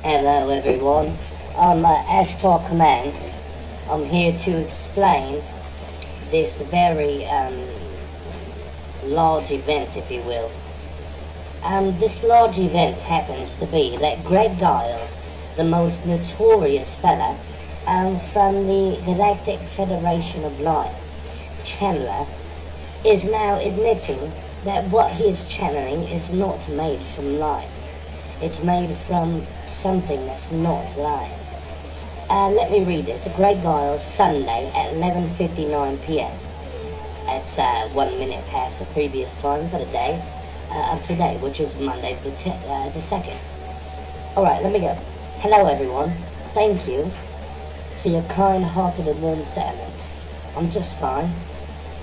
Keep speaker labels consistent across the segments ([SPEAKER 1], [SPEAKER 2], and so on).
[SPEAKER 1] Hello everyone, I'm SHTO Command. I'm here to explain this very large event, if you will. This large event happens to be that Greg Giles, the most notorious fella from the Galactic Federation of Light, channeler, is now admitting that what he is channeling is not made from light. It's made from something that's not light. Let me read this. Greg Giles, Sunday at 11:59 p.m. That's 1 minute past the previous time for the day of today, which is Monday the 2nd. Alright, let me go. Hello everyone. Thank you for your kind-hearted and warm sentiments. I'm just fine.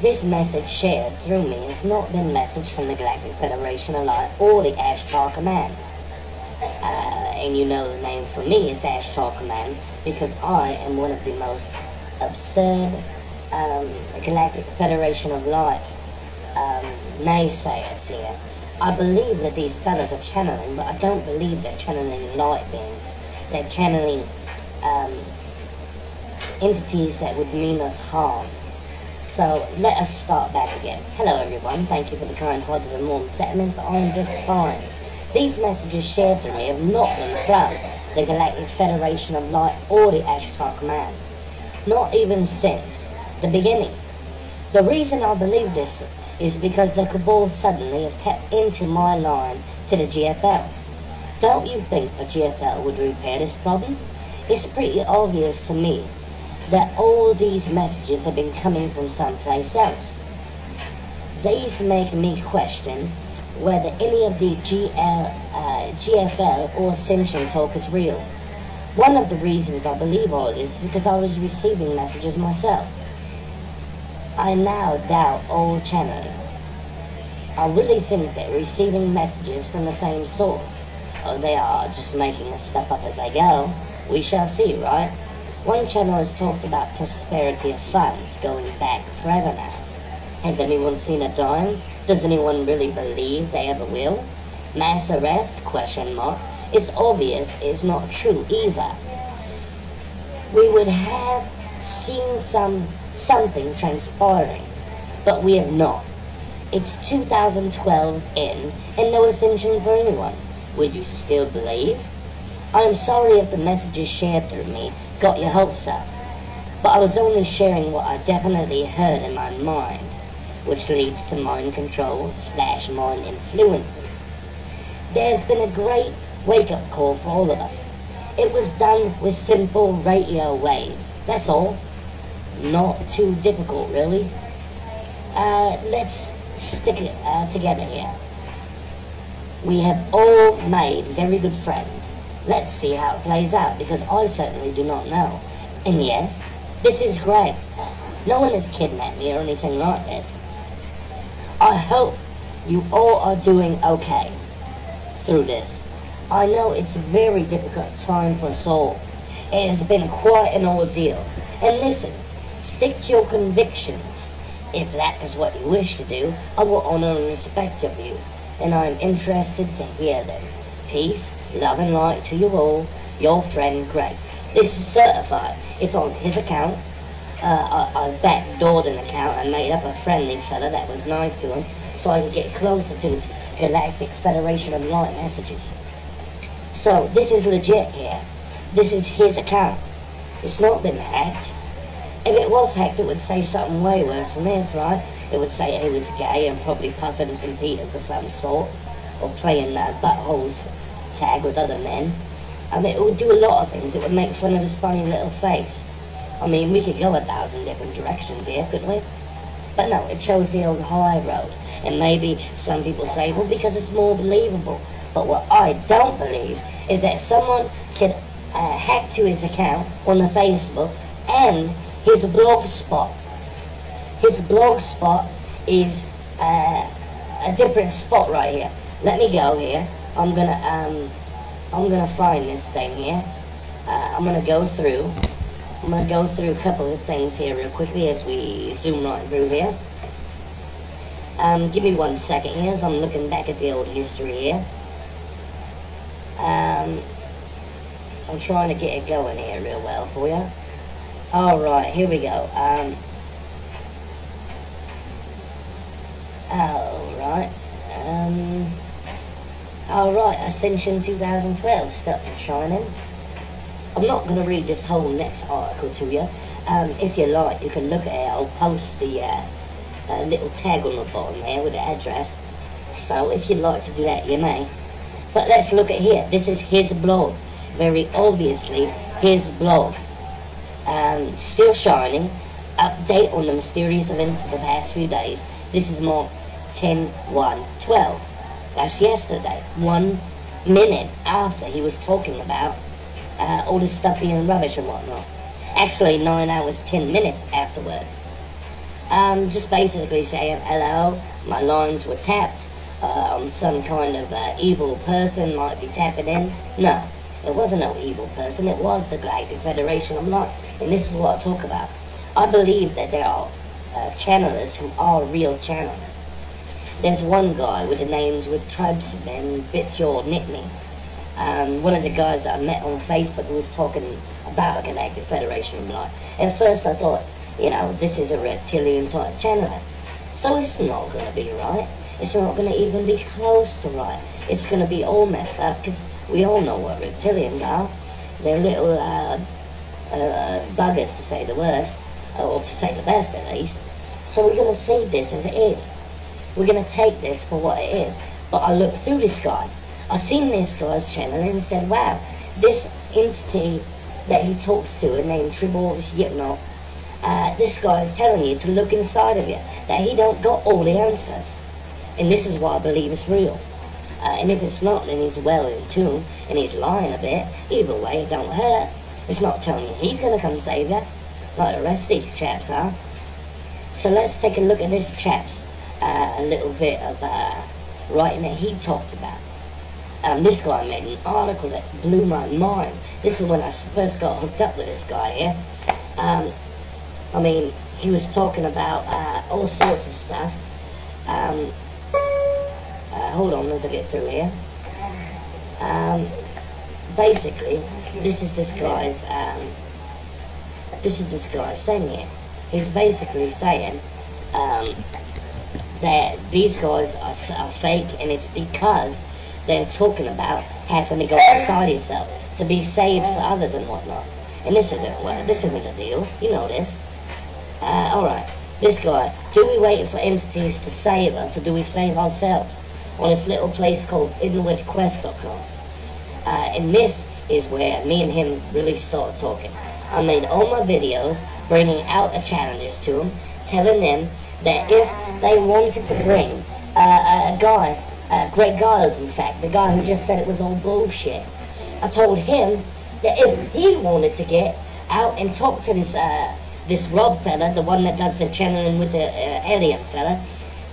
[SPEAKER 1] This message shared through me has not been messaged from the Galactic Federation of Light or the SHTO Command. And you know the name for me is SHTO Command because I am one of the most absurd Galactic Federation of Light naysayers here. I believe that these fellas are channeling, but I don't believe they're channeling light beings. They're channeling entities that would mean us harm. So let us start back again. Hello everyone, thank you for the kind-hearted and warm sentiments. I'm just fine. These messages shared to me have not been from the Galactic Federation of Light or the SHTO Command. Not even since the beginning. The reason I believe this is because the Cabal suddenly have tapped into my line to the G.F.O.L. Don't you think the G.F.O.L would repair this problem? It's pretty obvious to me that all these messages have been coming from someplace else. These make me question whether any of the G.F.O.L or Ascension talk is real. One of the reasons I believe all this is because I was receiving messages myself. I now doubt all channelings. I really think that receiving messages from the same source, or they are just making this stuff up as they go. We shall see, right? One channel has talked about prosperity of funds going back forever now. Has anyone seen a dime? Does anyone really believe they ever will? Mass arrest? Question mark. It's obvious it's not true either. We would have seen something transpiring, but we have not. It's 2012's end, and no ascension for anyone. Would you still believe? I am sorry if the messages shared through me got your hopes up, but I was only sharing what I definitely heard in my mind, which leads to mind control / mind influences. There's been a great wake-up call for all of us. It was done with simple radio waves, that's all. Not too difficult, really. Let's stick it together here. We have all made very good friends. Let's see how it plays out, because I certainly do not know. And yes, this is Greg. No one has kidnapped me or anything like this. I hope you all are doing okay through this. I know it's a very difficult time for us all. It has been quite an ordeal. And listen, stick to your convictions. If that is what you wish to do, I will honor and respect your views, and I am interested to hear them. Peace, love and light to you all, your friend Greg. This is certified. It's on his account. I backdoored an account and made up a friendly fella that was nice to him so I could get closer to his Galactic Federation of Light messages. So this is legit here. This is his account. It's not been hacked. If it was hacked, it would say something way worse than this, right? It would say he was gay and probably puffing some peters of some sort, or playing buttholes tag with other men. I mean, it would do a lot of things. It would make fun of his funny little face. I mean, we could go 1,000 different directions here, couldn't we? But no, it chose the old high road. And maybe some people say, well, because it's more believable. But what I don't believe is that someone could hack to his account on the Facebook and his blog spot. His blog spot is a different spot right here. Let me go here. I'm gonna find this thing here. I'm gonna go through a couple of things here real quickly as we zoom right through here. Give me 1 second here as I'm looking back at the old history here. I'm trying to get it going here real well for you. Alright, here we go. Alright, Ascension 2012, starting shining. I'm not going to read this whole next article to you. If you like, you can look at it. I'll post the little tag on the bottom there with the address. So if you'd like to do that, you may. But let's look at here. This is his blog. Very obviously, his blog. Still shining. Update on the mysterious events of the past few days. This is marked 10/1/12. That's yesterday. 1 minute after he was talking about all this stuff being rubbish and whatnot. Actually, 9 hours, 10 minutes afterwards. Just basically saying, hello, my lines were tapped. I'm some kind of evil person might be tapping in. No, it wasn't no evil person. It was the Galactic Federation of Light. And this is what I talk about. I believe that there are channelers who are real channelers. There's one guy with the names with Tribes and Bityour nickname. One of the guys that I met on Facebook was talking about a Galactic Federation of Light. At first I thought, you know, this is a reptilian type channeler. So it's not going to be right. It's not going to even be close to right. It's going to be all messed up because we all know what reptilians are. They're little buggers, to say the worst, or to say the best at least. So we're going to see this as it is. We're going to take this for what it is. But I looked through this guy. I seen this guy's channel and said, wow, this entity that he talks to, named Tribbles, this guy is telling you to look inside of you, that he don't got all the answers. And this is why I believe it's real. And if it's not, then he's well in tune, and he's lying a bit. Either way, it don't hurt. It's not telling you he's going to come save you, like the rest of these chaps are. So let's take a look at this chap's a little bit of writing that he talked about. This guy made an article that blew my mind. This is when I first got hooked up with this guy here. I mean, he was talking about all sorts of stuff. Hold on as I get through here. Basically, this is this guy's saying here. He's basically saying that these guys are fake, and it's because they're talking about having to go outside yourself to be saved for others and whatnot. And this isn't the deal. You know this. Alright, this guy. Do we wait for entities to save us, or do we save ourselves? On this little place called inwardquest.com. And this is where me and him really started talking. I made all my videos bringing out the challenges to them, telling them that if they wanted to bring a guy, Greg Giles in fact, the guy who just said it was all bullshit, I told him that if he wanted to get out and talk to this Rob fella, the one that does the channeling with the alien fella,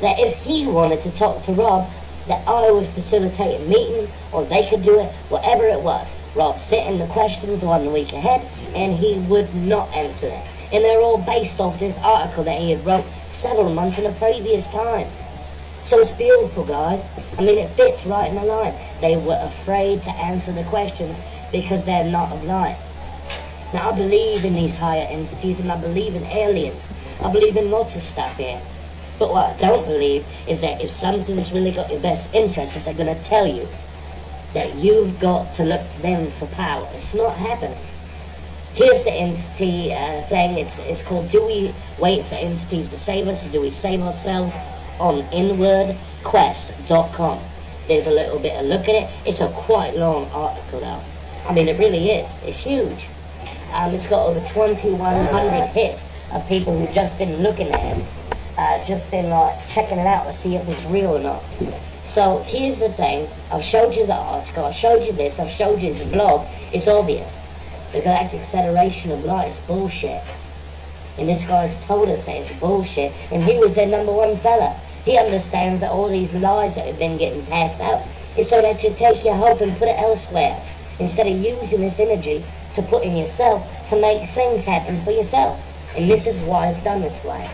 [SPEAKER 1] that if he wanted to talk to Rob, that I would facilitate a meeting, or they could do it, whatever it was. Rob sent the questions 1 week ahead, and he would not answer them. And they're all based off this article that he had wrote several months in the previous times. So it's beautiful, guys. I mean, it fits right in the line. They were afraid to answer the questions because they're not of light. Now, I believe in these higher entities, and I believe in aliens. I believe in lots of stuff here. But what I don't believe is that if something's really got your best interest, that they're going to tell you that you've got to look to them for power. It's not happening. Here's the entity thing. It's called, do we wait for entities to save us, or do we save ourselves? On inwardquest.com. There's a little bit of look at it. It's a quite long article though. I mean, it really is. It's huge. It's got over 2,100 hits of people who've just been looking at it. Just been like checking it out to see if it's real or not. So here's the thing. I've showed you the article. I've showed you this. I've showed you his blog. It's obvious. The Galactic Federation of Light is bullshit. And this guy's told us that it's bullshit. And he was their #1 fella. He understands that all these lies that have been getting passed out is so that you take your hope and put it elsewhere, instead of using this energy to put in yourself to make things happen for yourself. And this is why it's done this way,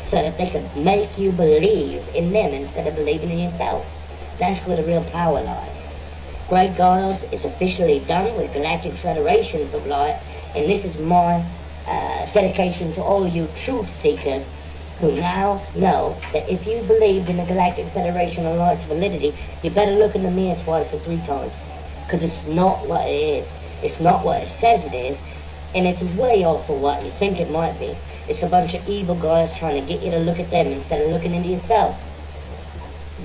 [SPEAKER 1] so that they can make you believe in them instead of believing in yourself. That's where the real power lies. Great Giles is officially done with Galactic Federations of Light, and this is my dedication to all you truth seekers who now know that if you believed in the Galactic Federation of Light's validity, you better look in the mirror twice or 3 times, because it's not what it is. It's not what it says it is, and it's way off of what you think it might be. It's a bunch of evil guys trying to get you to look at them instead of looking into yourself.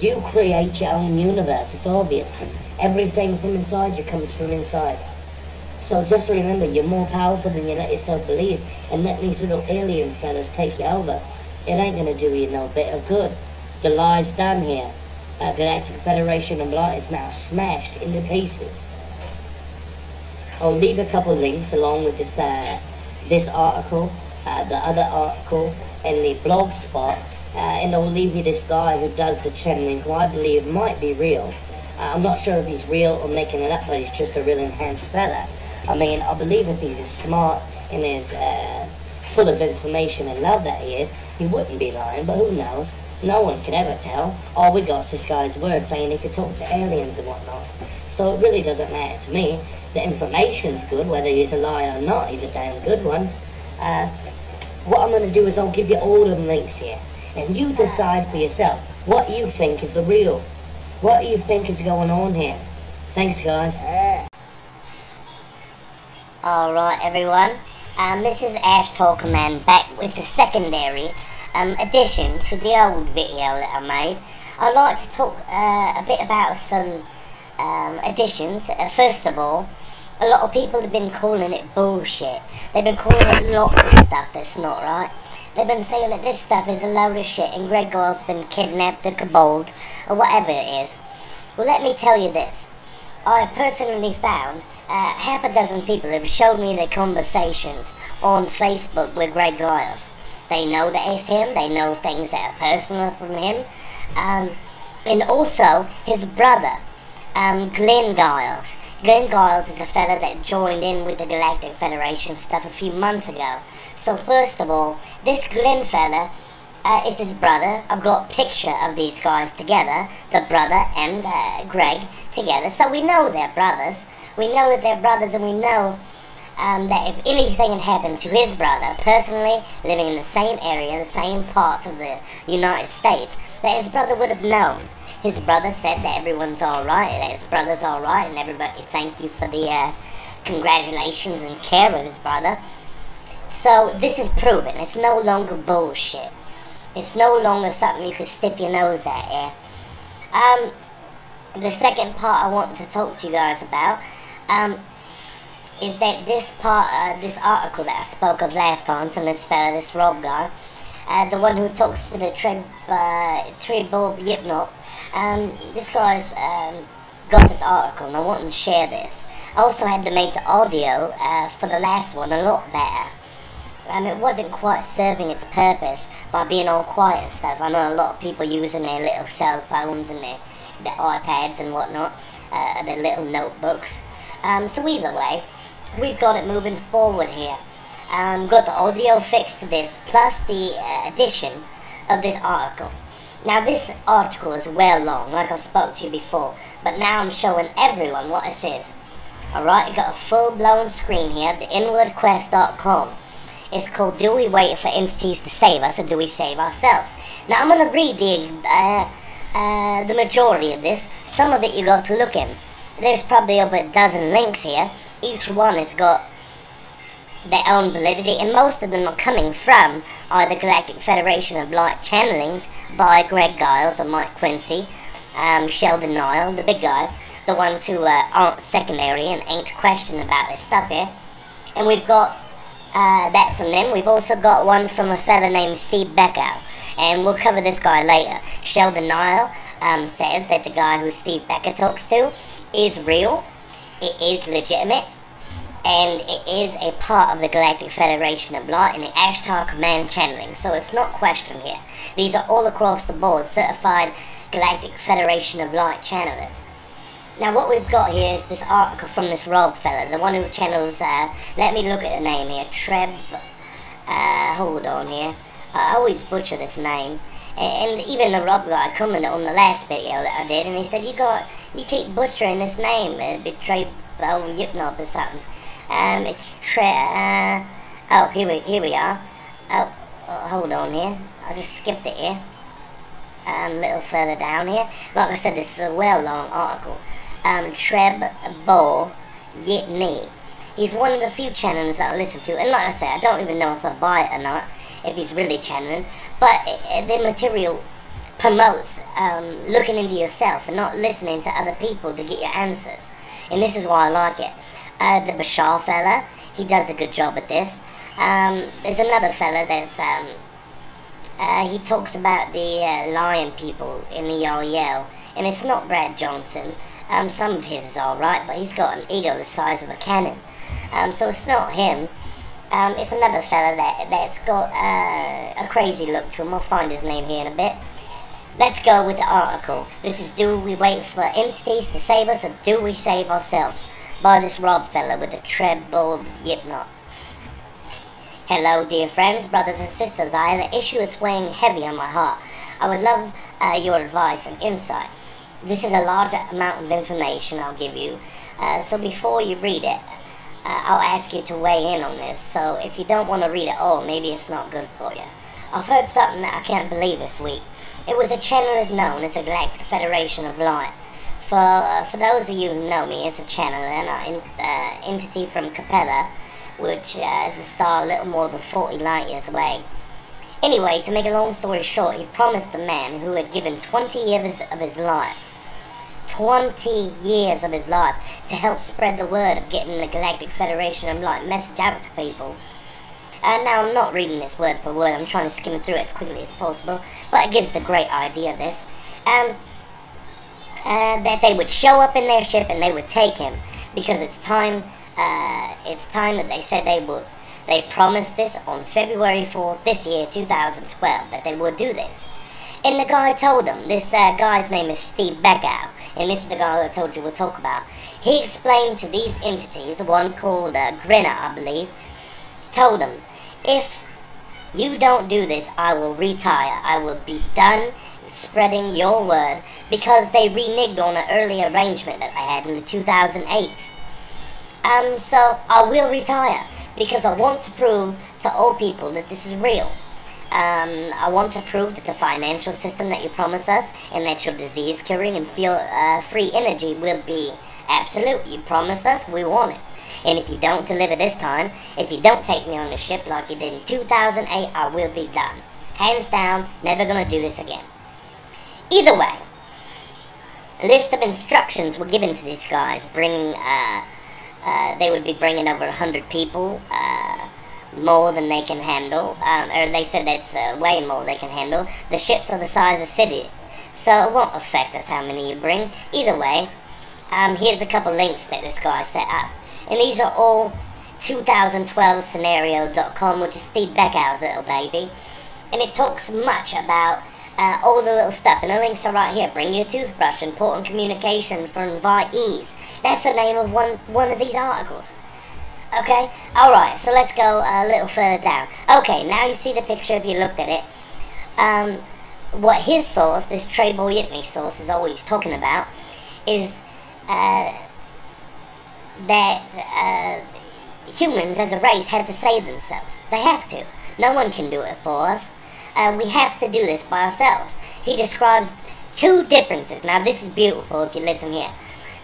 [SPEAKER 1] You create your own universe, it's obvious. Everything from inside you comes from inside. So just remember, you're more powerful than you let yourself believe, and let these little alien fellas take you over. It ain't gonna do you no bit of good. The lie's done here. Galactic Federation of Light is now smashed into pieces. I'll leave a couple links along with this article, the other article, and the blog spot, and I'll leave you this guy who does the channeling, who I believe might be real. I'm not sure if he's real or making it up, but he's just a real enhanced fella. I mean, I believe if he's as smart and as full of information and love that he is, he wouldn't be lying, but who knows? No one can ever tell. All we got is this guy's word saying he could talk to aliens and whatnot. So it really doesn't matter to me. The information's good, whether he's a liar or not, he's a damn good one. What I'm going to do is I'll give you all them links here, and you decide for yourself what you think is the real. What do you think is going on here? Thanks, guys.
[SPEAKER 2] Alright, everyone. This is SHTO Command back with the secondary addition to the old video that I made. I'd like to talk a bit about some additions. First of all, a lot of people have been calling it bullshit. They've been calling it lots of stuff that's not right. They've been saying that this stuff is a load of shit and Greg Giles been kidnapped or caballed or whatever it is. Well, let me tell you this. I personally found half a dozen people who've showed me their conversations on Facebook with Greg Giles. They know that it's him. They know things that are personal from him. And also his brother, Glenn Giles. Glenn Giles is a fella that joined in with the Galactic Federation stuff a few months ago. So first of all, this Glenn fella is his brother. I've got a picture of these guys together, the brother and Greg together. So we know they're brothers. We know that they're brothers, and we know that if anything had happened to his brother, personally, living in the same area, the same parts of the United States, that his brother would have known. His brother said that everyone's alright, that his brother's alright, and everybody thank you for the congratulations and care of his brother. So this is proven. It's no longer bullshit. It's no longer something you can stick your nose at here. The second part I want to talk to you guys about is that this part, this article that I spoke of last time from this fella, this Rob guy, the one who talks to the Tribal Hypnot. This guy's got this article, and I want to share this. I also had to make the audio for the last one a lot better. It wasn't quite serving its purpose by being all quiet and stuff. I know a lot of people using their little cell phones and their iPads and whatnot, their little notebooks. So either way, we've got it moving forward here. Got the audio fixed to this, plus the addition of this article. Now this article is well long, like I spoke to you before, but now I'm showing everyone what this is. Alright, you got a full-blown screen here, the inwardquest.com. It's called Do We Wait for Entities to Save Us, or Do We Save Ourselves? Now I'm going to read the majority of this. Some of it you got to look in. There's probably over a dozen links here. Each one has got their own validity, and most of them are coming from either Galactic Federation of Light channelings by Greg Giles or Mike Quincy, Sheldon Nile, the big guys, the ones who aren't secondary and ain't questioning about this stuff here. And we've got that from them. We've also got one from a fella named Steve Becker, and we'll cover this guy later. Sheldon Nile says that the guy who Steve Becker talks to is real, it is legitimate, and it is a part of the Galactic Federation of Light and the SHTO command channeling, so it's not questioned here. These are all across the board certified Galactic Federation of Light channelers. Now what we've got here is this article from this Rob fella, the one who channels, let me look at the name here, hold on here, I always butcher this name, and even the Rob guy commented on the last video that I did, and he said, you You keep butchering this name, Betray Yipnop or something. It's oh, here we are. Oh, hold on here. I just skipped it here. A little further down here. Like I said, this is a well-long article. G.F.O.L Yitney. He's one of the few channels that I listen to, and like I said, I don't even know if I buy it or not, if he's really channeling, but the material promotes looking into yourself and not listening to other people to get your answers, and this is why I like it. The Bashar fella, he does a good job at this. There's another fella that's he talks about the lion people in the Yale, and it's not Brad Johnson. Some of his is alright, but he's got an ego the size of a cannon. So it's not him. It's another fella that's got a crazy look to him. I'll find his name here in a bit. Let's go with the article. This is Do We Wait for Entities to Save Us, or Do We Save Ourselves? By this Rob fella with the treble Yipnot. Hello dear friends, brothers and sisters. I have an issue that's weighing heavy on my heart. I would love your advice and insight. This is a large amount of information I'll give you, so before you read it, I'll ask you to weigh in on this. So if you don't want to read it all, maybe it's not good for you. I've heard something that I can't believe this week. It was a channel as known as the Galactic Federation of Light. For those of you who know me, it's a channel and an entity from Capella, which is a star a little more than 40 light years away. Anyway, to make a long story short, he promised a man who had given 20 years of his life, 20 years of his life, to help spread the word of getting the Galactic Federation of Light message out to people. Now, I'm not reading this word for word, I'm trying to skim it through it as quickly as possible, but it gives the great idea of this. That they would show up in their ship and they would take him, because it's time that they said they would. They promised this on February 4th this year, 2012, that they would do this. And the guy told them, this guy's name is Steve Beckow, and this is the guy I told you we'll talk about. He explained to these entities, one called Grinner, I believe, told them, if you don't do this, I will retire. I will be done spreading your word, because they reneged on an early arrangement that they had in the 2008. So I will retire, because I want to prove to all people that this is real. I want to prove that the financial system that you promised us, and that your disease curing and feel free energy will be absolute. You promised us, we want it. And if you don't deliver this time, if you don't take me on the ship like you did in 2008, I will be done. Hands down, never gonna do this again. Either way, a list of instructions were given to these guys, bringing, they would be bringing over 100 people, more than they can handle, or they said that's way more they can handle. The ships are the size of city, so it won't affect us how many you bring. Either way, here's a couple links that this guy set up, and these are all 2012scenario.com, which is Steve Beckow's little baby, and it talks much about all the little stuff, and the links are right here. Bring your toothbrush, important communication for invitees. That's the name of one of these articles. Okay, alright, so let's go a little further down. Okay, now you see the picture if you looked at it. What his source, this Treble Yitney source, is always talking about is that humans as a race have to save themselves. They have to. No one can do it for us. We have to do this by ourselves. He describes two differences. Now this is beautiful if you listen here.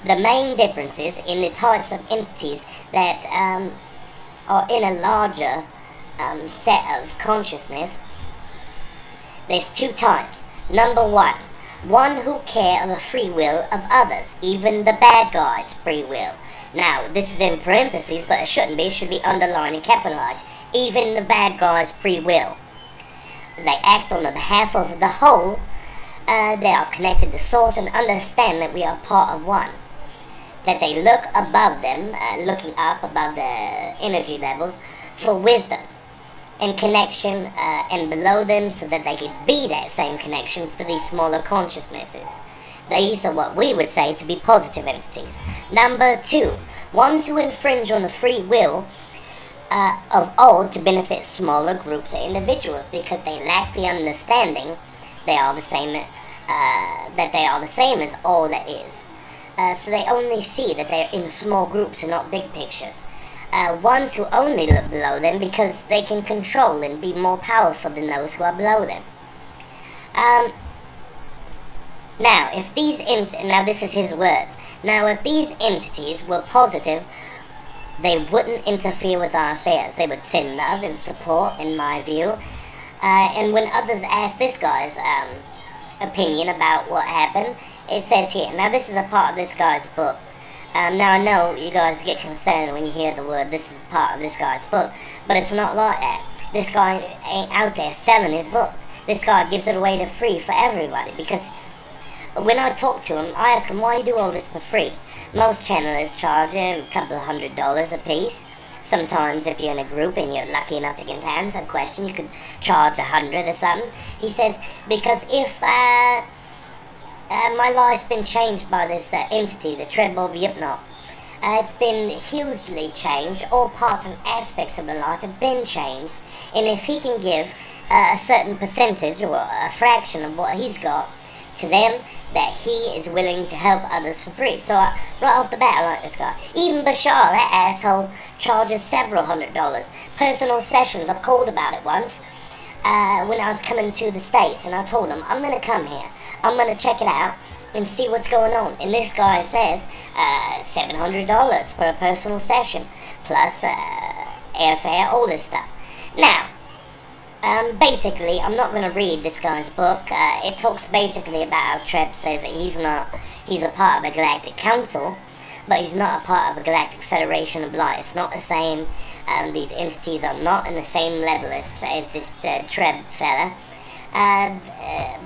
[SPEAKER 2] The main differences in the types of entities that are in a larger set of consciousness. There's two types. Number one who care of the free will of others, even the bad guys' free will. Now, this is in parentheses, but it shouldn't be. It should be underlined and capitalized. Even the bad guys' free will. They act on the behalf of the whole. They are connected to source and understand that we are part of one. That they look above them, looking up above the energy levels, for wisdom and connection, and below them so that they can be that same connection for these smaller consciousnesses. These are what we would say to be positive entities. Number two, ones who infringe on the free will of all to benefit smaller groups of individuals, because they lack the understanding they are the same, that they are the same as all that is. so they only see that they're in small groups and not big pictures. Ones who only look below them because they can control and be more powerful than those who are below them. Now, if these now this is his words. Now, if these entities were positive, they wouldn't interfere with our affairs. They would send love and support, in my view. And when others ask this guy's opinion about what happened, it says here. Now, this is a part of this guy's book. Now, I know you guys get concerned when you hear the word, this is part of this guy's book, but it's not like that. This guy ain't out there selling his book. This guy gives it away to free for everybody, because when I talk to him, I ask him, why you do all this for free? Most channelers charge him a couple of $100 a piece. Sometimes if you're in a group and you're lucky enough to get to answer a question, you could charge $100 or something. He says, because if my life's been changed by this entity, the treadmill of G.F.O.L. It's been hugely changed. All parts and aspects of my life have been changed. And if he can give a certain percentage or a fraction of what he's got to them, that he is willing to help others for free. So right off the bat, I like this guy. Even Bashar, that asshole, charges several $100s. Personal sessions, I've called about it once when I was coming to the States, and I told him, I'm going to come here. I'm going to check it out and see what's going on. And this guy says $700 for a personal session, plus airfare, all this stuff. Now, basically, I'm not going to read this guy's book. It talks basically about how Treb says that he's a part of the Galactic Council, but he's not a part of the Galactic Federation of Light. It's not the same. These entities are not in the same level as this Treb fella.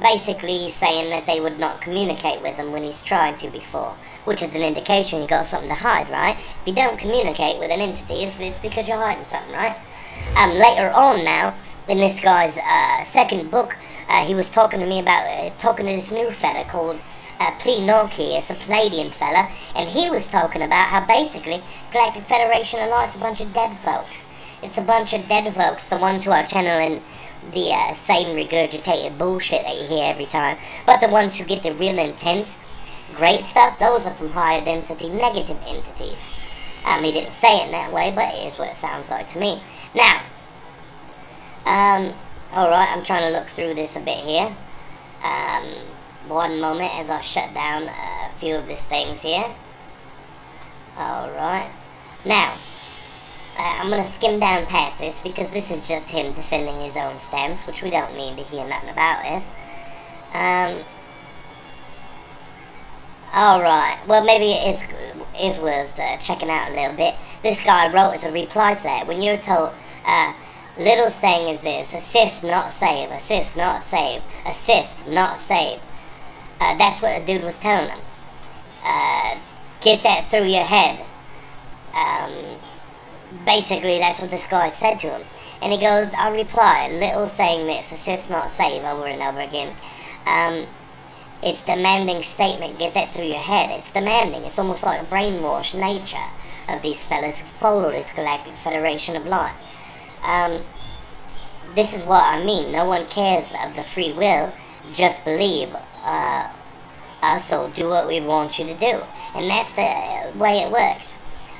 [SPEAKER 2] Basically, he's saying that they would not communicate with him when he's tried to before, which is an indication you've got something to hide, right? If you don't communicate with an entity, it's because you're hiding something, right? Later on now, in this guy's second book, he was talking to me about talking to this new fella called Plenoki. It's a Palladian fella, and he was talking about how basically Galactic Federation of Light's a bunch of dead folks. It's a bunch of dead folks, the ones who are channeling the same regurgitated bullshit that you hear every time. But the ones who get the real intense, great stuff, those are from higher density negative entities. He didn't say it in that way, but it is what it sounds like to me. Now, alright, I'm trying to look through this a bit here. One moment as I shut down a few of these things here. Alright. Now, I'm going to skim down past this because this is just him defending his own stance, which we don't need to hear nothing about this. Alright, well maybe it is worth checking out a little bit. This guy wrote as a reply to that, when you're told, little saying is this: assist, not save, assist, not save, assist, not save. That's what the dude was telling him. Get that through your head. Basically, that's what this guy said to him. And he goes, I reply, little saying this, assist, not save, over and over again. It's demanding statement, get that through your head. It's demanding. It's almost like a brainwashed nature of these fellas who follow this Galactic Federation of Light. This is what I mean. No one cares of the free will. Just believe us or do what we want you to do. And that's the way it works.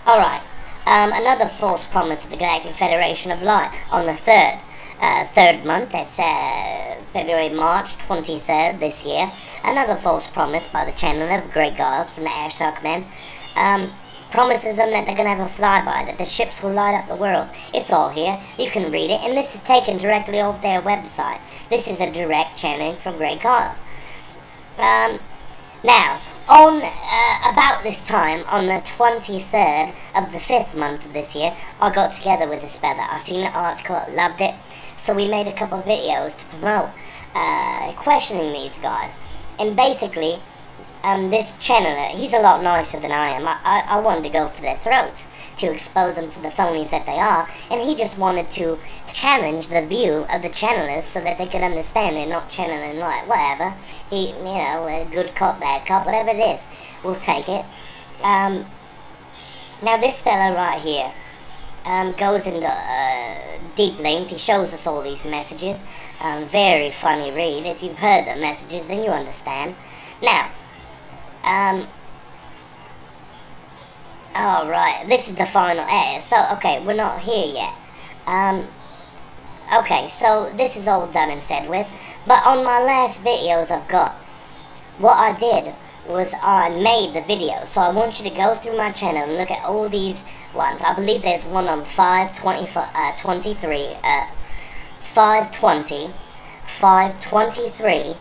[SPEAKER 2] Alright. Another false promise of the Galactic Federation of Light on the third month, that's March 23rd this year. Another false promise by the channeler of Great Giles from the SHTO command. Promises them that they're going to have a flyby, that the ships will light up the world. It's all here. You can read it, and this is taken directly off their website. This is a direct channeling from Great Giles. Now, on about this time, on the 23rd of the 5th month of this year, I got together with this fella. I seen the article, loved it, so we made a couple of videos to promote questioning these guys. And basically, this channeler, he's a lot nicer than I am. I wanted to go for their throats, to expose them for the phonies that they are, and he just wanted to challenge the view of the channelers so that they could understand they're not channeling like whatever. He, you know, a good cop, bad cop, whatever it is, we'll take it. Now this fella right here goes into deep length. He shows us all these messages. Very funny read. If you've heard the messages, then you understand. Now, Alright, this is the final edit. So, okay, we're not here yet. Okay, so this is all done and said with. But on my last videos I've got, what I did was I made the video. So I want you to go through my channel and look at all these ones. I believe there's one on 520, 523,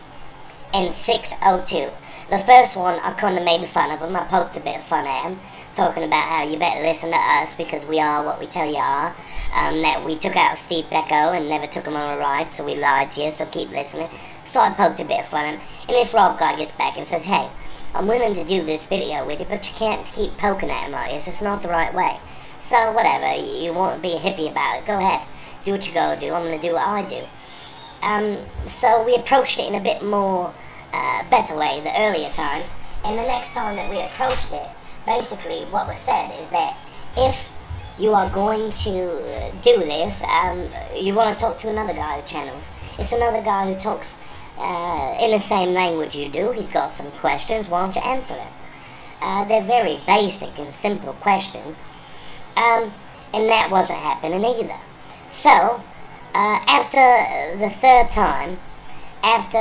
[SPEAKER 2] and 602. The first one, I kind of made fun of him. I poked a bit of fun at him, talking about how you better listen to us because we are what we tell you are. That we took out Steve Becko and never took him on a ride, so we lied to you, so keep listening. So I poked a bit of fun at him, and this Rob guy gets back and says, hey, I'm willing to do this video with you, but you can't keep poking at him like this. It's not the right way. So whatever, you want to be a hippie about it, go ahead. Do what you gotta do. I'm going to do what I do. So we approached it in a bit more better way the earlier time, and the next time that we approached it, basically what was said is that if you are going to do this, you want to talk to another guy who channels. It's another guy who talks in the same language you do. He's got some questions, why don't you answer them? They're very basic and simple questions, and that wasn't happening either. So after the third time, after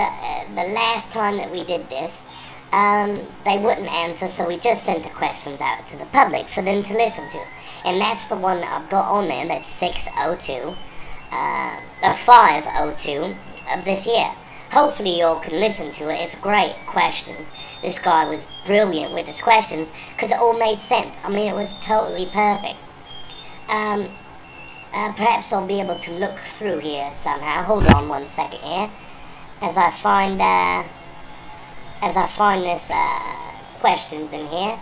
[SPEAKER 2] the last time that we did this, they wouldn't answer, so we just sent the questions out to the public for them to listen to. And that's the one that I've got on there, that's 602, 502 of this year. Hopefully you all can listen to it. It's great questions. This guy was brilliant with his questions, because it all made sense. I mean, it was totally perfect. Perhaps I'll be able to look through here somehow. Hold on one second here. As I find this questions in here.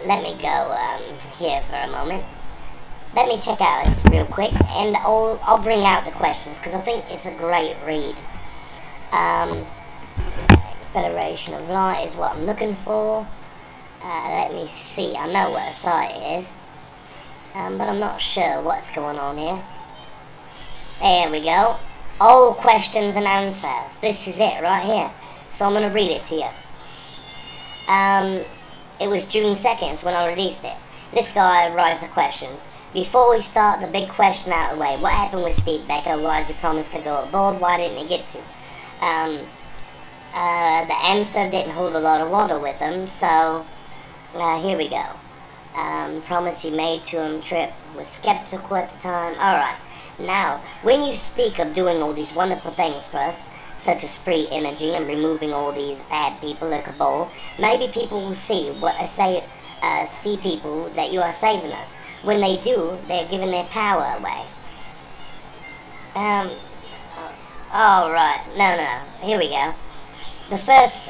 [SPEAKER 2] Let me go here for a moment. Let me check out this real quick, and I'll bring out the questions because I think it's a great read. Federation of Light is what I'm looking for. Let me see. I know what a site is, but I'm not sure what's going on here. There we go. All questions and answers. This is it right here. So I'm going to read it to you. It was June 2nd when I released it. This guy writes the questions. Before we start the big question out of the way, what happened with Steve Becko? Why did he promise to go aboard? Why didn't he get to? The answer didn't hold a lot of water with him, so here we go. Promise you made to him trip, was skeptical at the time. Alright, now, when you speak of doing all these wonderful things for us, such as free energy and removing all these bad people like a bowl, maybe people will see what I say, see people that you are saving us. When they do, they're giving their power away. Alright, no, here we go. The first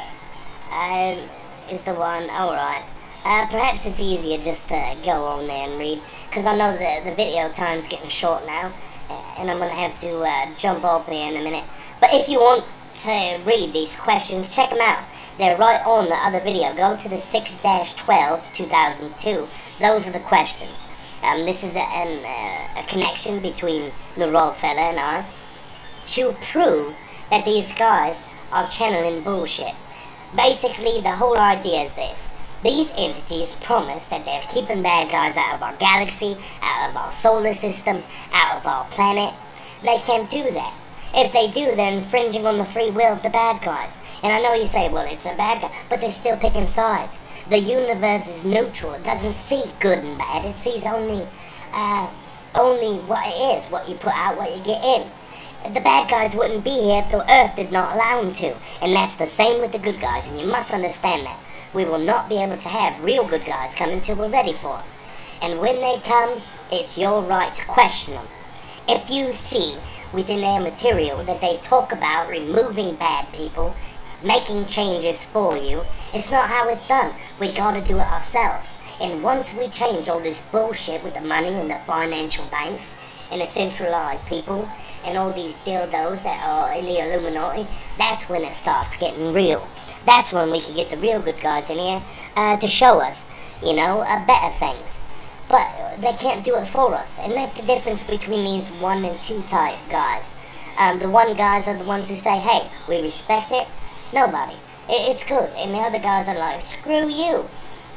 [SPEAKER 2] is the one, alright. Perhaps it's easier just to go on there and read, because I know that the video time's getting short now, and I'm going to have to jump up here in a minute. But if you want to read these questions, check them out. They're right on the other video. Go to the 6-12 2002. Those are the questions. This is a connection between the Rob fella and I to prove that these guys are channeling bullshit. Basically, the whole idea is this. These entities promise that they're keeping bad guys out of our galaxy, out of our solar system, out of our planet. They can't do that. If they do, they're infringing on the free will of the bad guys. And I know you say, well, it's a bad guy, but they're still picking sides. The universe is neutral. It doesn't see good and bad. It sees only what it is, what you put out, what you get in. The bad guys wouldn't be here if the Earth did not allow them to. And that's the same with the good guys, and you must understand that. We will not be able to have real good guys come until we're ready for them. And when they come, it's your right to question them. If you see within their material that they talk about removing bad people, making changes for you, it's not how it's done. We gotta do it ourselves. And once we change all this bullshit with the money and the financial banks and the centralized people and all these dildos that are in the Illuminati, that's when it starts getting real. That's when we can get the real good guys in here to show us, you know, better things. But they can't do it for us, and that's the difference between these 1 and 2 type guys. The 1 guys are the ones who say, hey, we respect it. Nobody. It's good. And the other guys are like, screw you.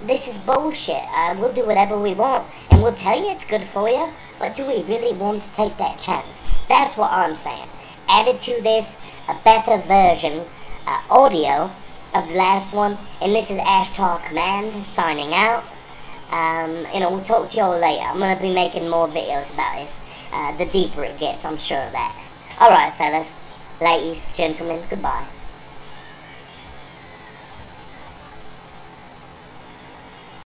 [SPEAKER 2] this is bullshit. We'll do whatever we want, and we'll tell you it's good for you, but do we really want to take that chance? That's what I'm saying. Added to this, a better version, audio of the last one, and this is SHTO Command signing out. We'll talk to y'all later. I'm going to be making more videos about this. The deeper it gets, I'm sure of that. Alright, fellas, ladies, gentlemen, goodbye.